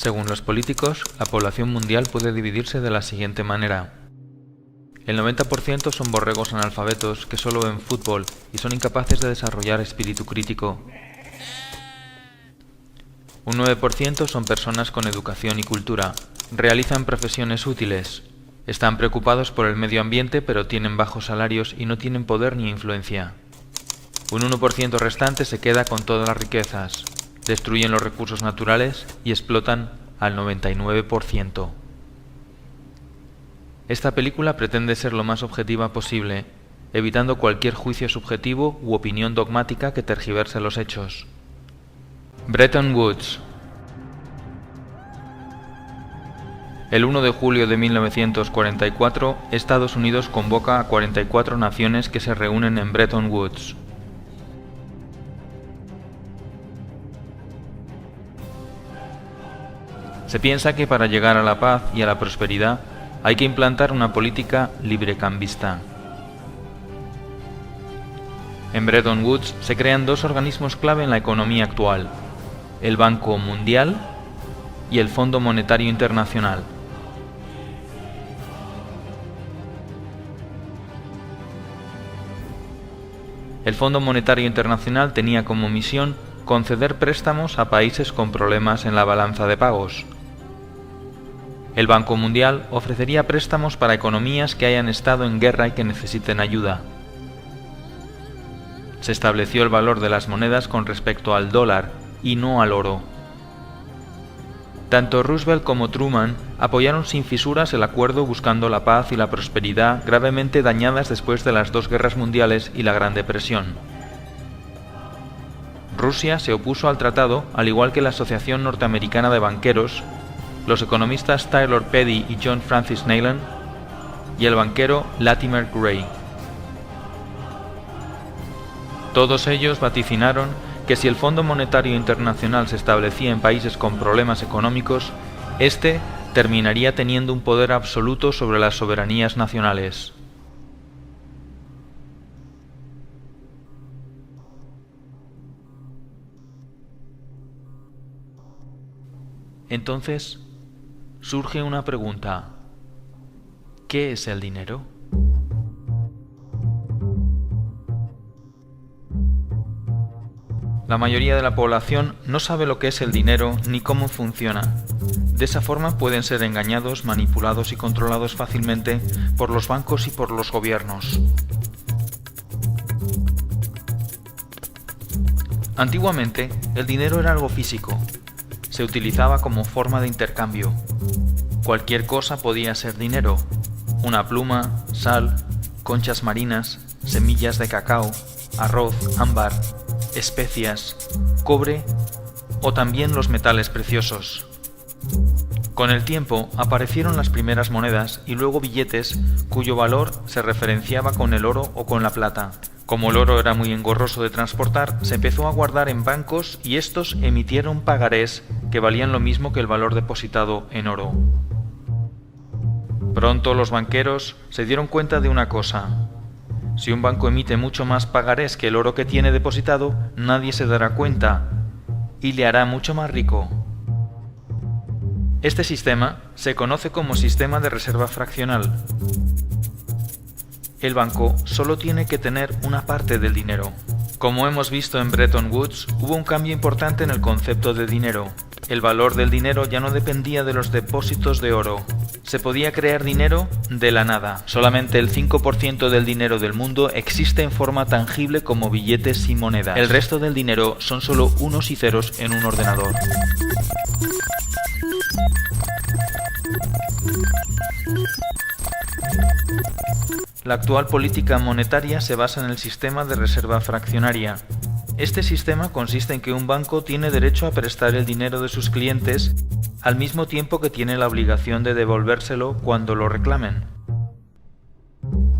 Según los políticos, la población mundial puede dividirse de la siguiente manera. El 90% son borregos analfabetos que solo ven fútbol y son incapaces de desarrollar espíritu crítico. Un 9% son personas con educación y cultura, realizan profesiones útiles, están preocupados por el medio ambiente pero tienen bajos salarios y no tienen poder ni influencia. Un 1% restante se queda con todas las riquezas, destruyen los recursos naturales y explotan al 99%. Esta película pretende ser lo más objetiva posible, evitando cualquier juicio subjetivo u opinión dogmática que tergiverse los hechos. Bretton Woods. El 1 de julio de 1944, Estados Unidos convoca a 44 naciones que se reúnen en Bretton Woods. Se piensa que para llegar a la paz y a la prosperidad hay que implantar una política librecambista. En Bretton Woods se crean dos organismos clave en la economía actual: el Banco Mundial y el Fondo Monetario Internacional. El Fondo Monetario Internacional tenía como misión conceder préstamos a países con problemas en la balanza de pagos. El Banco Mundial ofrecería préstamos para economías que hayan estado en guerra y que necesiten ayuda. Se estableció el valor de las monedas con respecto al dólar y no al oro. Tanto Roosevelt como Truman apoyaron sin fisuras el acuerdo buscando la paz y la prosperidad gravemente dañadas después de las dos guerras mundiales y la Gran Depresión. Rusia se opuso al tratado, al igual que la Asociación Norteamericana de Banqueros, los economistas Taylor Petty y John Francis Neyland, y el banquero Latimer Gray. Todos ellos vaticinaron que si el Fondo Monetario Internacional se establecía en países con problemas económicos, éste terminaría teniendo un poder absoluto sobre las soberanías nacionales. Entonces, surge una pregunta: ¿qué es el dinero? La mayoría de la población no sabe lo que es el dinero ni cómo funciona. De esa forma pueden ser engañados, manipulados y controlados fácilmente por los bancos y por los gobiernos. Antiguamente, el dinero era algo físico. Se utilizaba como forma de intercambio. Cualquier cosa podía ser dinero: una pluma, sal, conchas marinas, semillas de cacao, arroz, ámbar, especias, cobre o también los metales preciosos. Con el tiempo aparecieron las primeras monedas y luego billetes cuyo valor se referenciaba con el oro o con la plata. Como el oro era muy engorroso de transportar, se empezó a guardar en bancos y estos emitieron pagarés que valían lo mismo que el valor depositado en oro. Pronto los banqueros se dieron cuenta de una cosa: si un banco emite mucho más pagarés que el oro que tiene depositado, nadie se dará cuenta y le hará mucho más rico. Este sistema se conoce como sistema de reserva fraccional. El banco solo tiene que tener una parte del dinero. Como hemos visto en Bretton Woods, hubo un cambio importante en el concepto de dinero. El valor del dinero ya no dependía de los depósitos de oro. Se podía crear dinero de la nada. Solamente el 5% del dinero del mundo existe en forma tangible como billetes y monedas. El resto del dinero son solo unos y ceros en un ordenador. La actual política monetaria se basa en el sistema de reserva fraccionaria. Este sistema consiste en que un banco tiene derecho a prestar el dinero de sus clientes al mismo tiempo que tiene la obligación de devolvérselo cuando lo reclamen.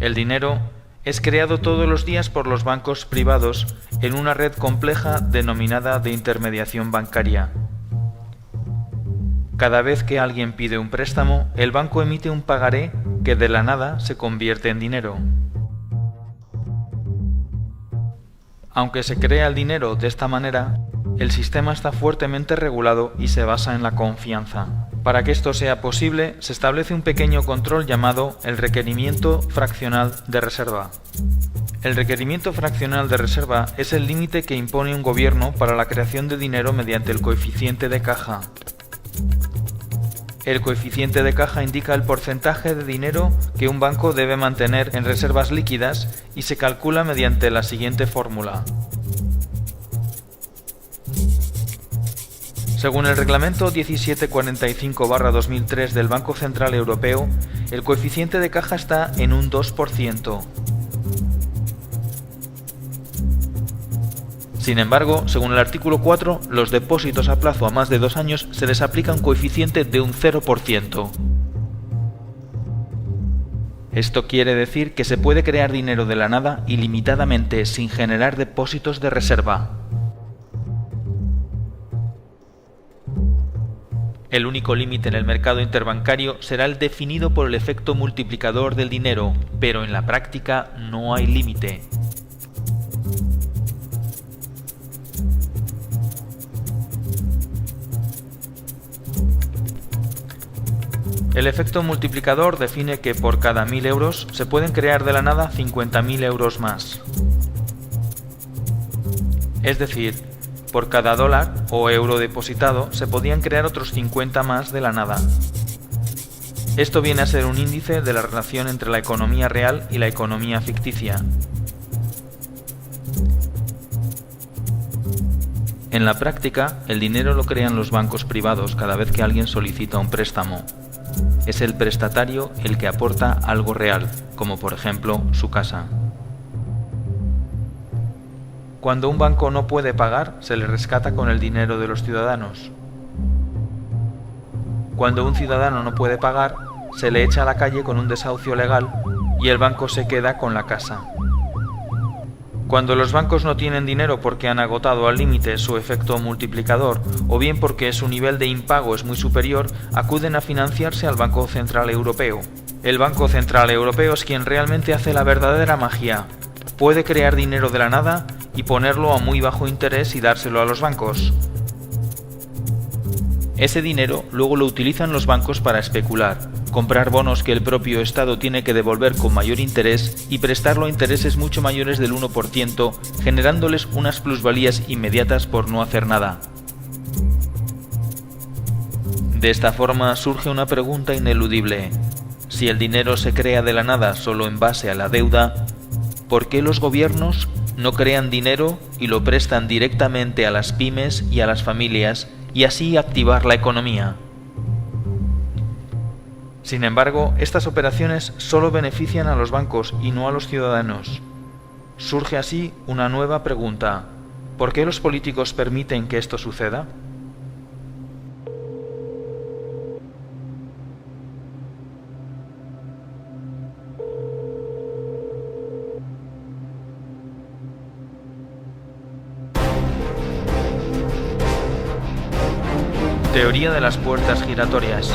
El dinero es creado todos los días por los bancos privados en una red compleja denominada de intermediación bancaria. Cada vez que alguien pide un préstamo, el banco emite un pagaré que de la nada se convierte en dinero. Aunque se crea el dinero de esta manera, El sistema está fuertemente regulado y se basa en la confianza. Para que esto sea posible, se establece un pequeño control llamado el requerimiento fraccional de reserva. El requerimiento fraccional de reserva es el límite que impone un gobierno para la creación de dinero mediante el coeficiente de caja. El coeficiente de caja indica el porcentaje de dinero que un banco debe mantener en reservas líquidas y se calcula mediante la siguiente fórmula. Según el reglamento 1745/2003 del Banco Central Europeo, el coeficiente de caja está en un 2%. Sin embargo, según el artículo 4, los depósitos a plazo a más de 2 años se les aplica un coeficiente de un 0%. Esto quiere decir que se puede crear dinero de la nada ilimitadamente sin generar depósitos de reserva. El único límite en el mercado interbancario será el definido por el efecto multiplicador del dinero, pero en la práctica no hay límite. El efecto multiplicador define que por cada 1.000 euros se pueden crear de la nada 50.000 euros más. Es decir, por cada dólar o euro depositado se podían crear otros 50 más de la nada. Esto viene a ser un índice de la relación entre la economía real y la economía ficticia. En la práctica, el dinero lo crean los bancos privados cada vez que alguien solicita un préstamo. Es el prestatario el que aporta algo real, como por ejemplo su casa. Cuando un banco no puede pagar, se le rescata con el dinero de los ciudadanos. Cuando un ciudadano no puede pagar, se le echa a la calle con un desahucio legal y el banco se queda con la casa. Cuando los bancos no tienen dinero porque han agotado al límite su efecto multiplicador o bien porque su nivel de impago es muy superior, acuden a financiarse al Banco Central Europeo. El Banco Central Europeo es quien realmente hace la verdadera magia. Puede crear dinero de la nada y ponerlo a muy bajo interés y dárselo a los bancos. Ese dinero luego lo utilizan los bancos para especular, comprar bonos que el propio Estado tiene que devolver con mayor interés y prestarlo a intereses mucho mayores del 1%, generándoles unas plusvalías inmediatas por no hacer nada. De esta forma surge una pregunta ineludible. Si el dinero se crea de la nada solo en base a la deuda, ¿por qué los gobiernos no crean dinero y lo prestan directamente a las pymes y a las familias y así activar la economía? Sin embargo, estas operaciones solo benefician a los bancos y no a los ciudadanos. Surge así una nueva pregunta. ¿Por qué los políticos permiten que esto suceda? Teoría de las puertas giratorias.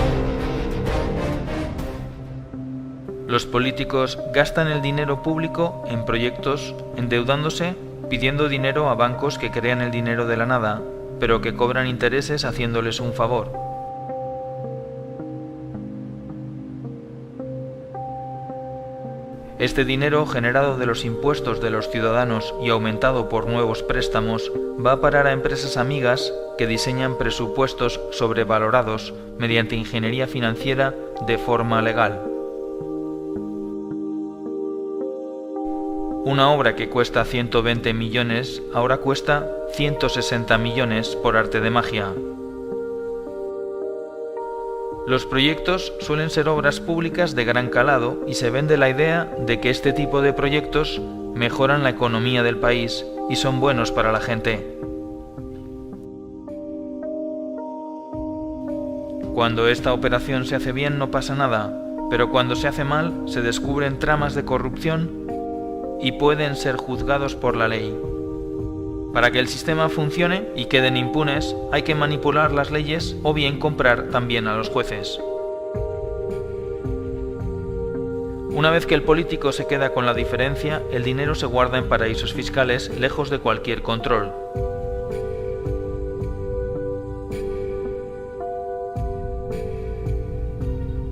Los políticos gastan el dinero público en proyectos, endeudándose, pidiendo dinero a bancos que crean el dinero de la nada, pero que cobran intereses haciéndoles un favor. Este dinero generado de los impuestos de los ciudadanos y aumentado por nuevos préstamos va a parar a empresas amigas que diseñan presupuestos sobrevalorados mediante ingeniería financiera de forma legal. Una obra que cuesta 120 millones ahora cuesta 160 millones por arte de magia. Los proyectos suelen ser obras públicas de gran calado y se vende la idea de que este tipo de proyectos mejoran la economía del país y son buenos para la gente. Cuando esta operación se hace bien no pasa nada, pero cuando se hace mal se descubren tramas de corrupción y pueden ser juzgados por la ley. Para que el sistema funcione y queden impunes, hay que manipular las leyes o bien comprar también a los jueces. Una vez que el político se queda con la diferencia, el dinero se guarda en paraísos fiscales lejos de cualquier control.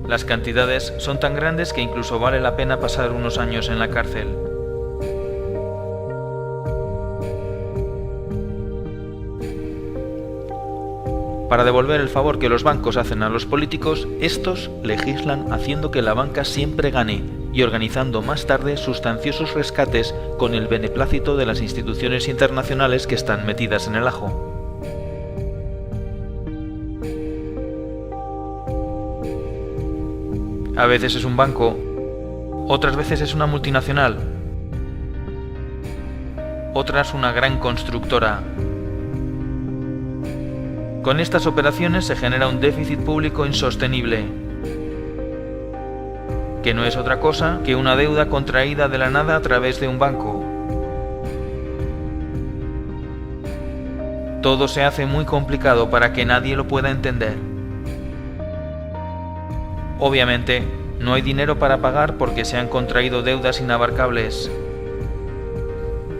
Las cantidades son tan grandes que incluso vale la pena pasar unos años en la cárcel. Para devolver el favor que los bancos hacen a los políticos, estos legislan haciendo que la banca siempre gane y organizando más tarde sustanciosos rescates con el beneplácito de las instituciones internacionales que están metidas en el ajo. A veces es un banco, otras veces es una multinacional, otras una gran constructora. Con estas operaciones se genera un déficit público insostenible, que no es otra cosa que una deuda contraída de la nada a través de un banco. Todo se hace muy complicado para que nadie lo pueda entender. Obviamente, no hay dinero para pagar porque se han contraído deudas inabarcables.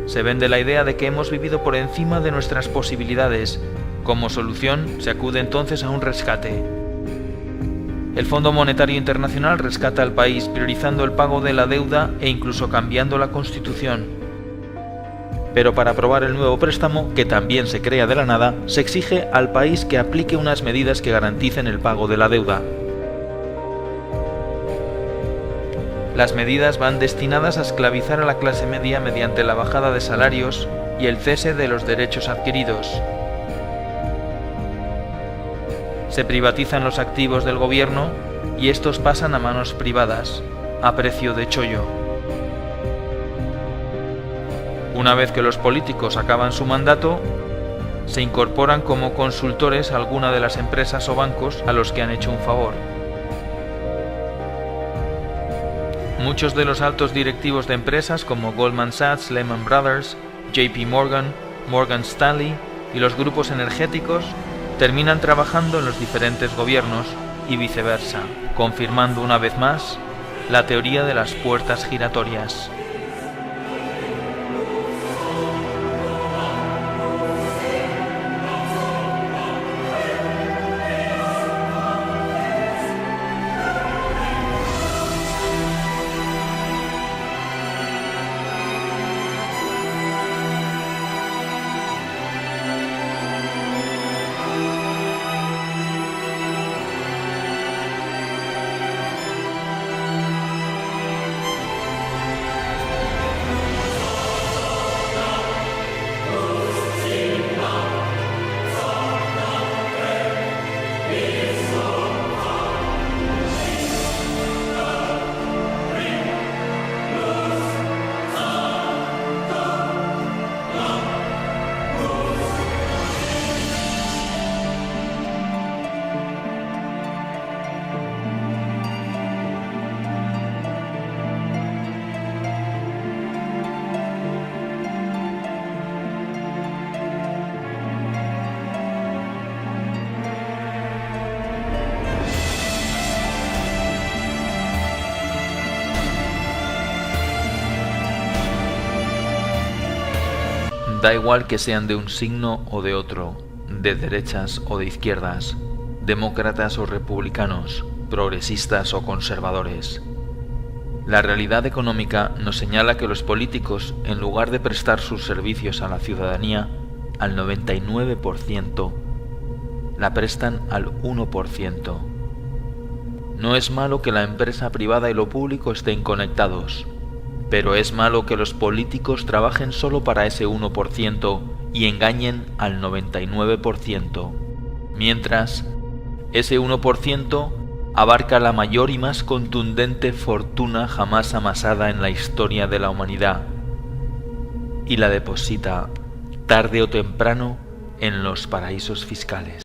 Se vende la idea de que hemos vivido por encima de nuestras posibilidades. Como solución, se acude entonces a un rescate. El Fondo Monetario Internacional rescata al país priorizando el pago de la deuda e incluso cambiando la Constitución. Pero para aprobar el nuevo préstamo, que también se crea de la nada, se exige al país que aplique unas medidas que garanticen el pago de la deuda. Las medidas van destinadas a esclavizar a la clase media mediante la bajada de salarios y el cese de los derechos adquiridos. Se privatizan los activos del gobierno y estos pasan a manos privadas, a precio de chollo. Una vez que los políticos acaban su mandato, se incorporan como consultores a alguna de las empresas o bancos a los que han hecho un favor. Muchos de los altos directivos de empresas como Goldman Sachs, Lehman Brothers, JP Morgan, Morgan Stanley y los grupos energéticos terminan trabajando en los diferentes gobiernos y viceversa, confirmando una vez más la teoría de las puertas giratorias. Da igual que sean de un signo o de otro, de derechas o de izquierdas, demócratas o republicanos, progresistas o conservadores. La realidad económica nos señala que los políticos, en lugar de prestar sus servicios a la ciudadanía, al 99%, la prestan al 1%. No es malo que la empresa privada y lo público estén conectados, pero es malo que los políticos trabajen solo para ese 1% y engañen al 99%, mientras ese 1% abarca la mayor y más contundente fortuna jamás amasada en la historia de la humanidad y la deposita, tarde o temprano, en los paraísos fiscales.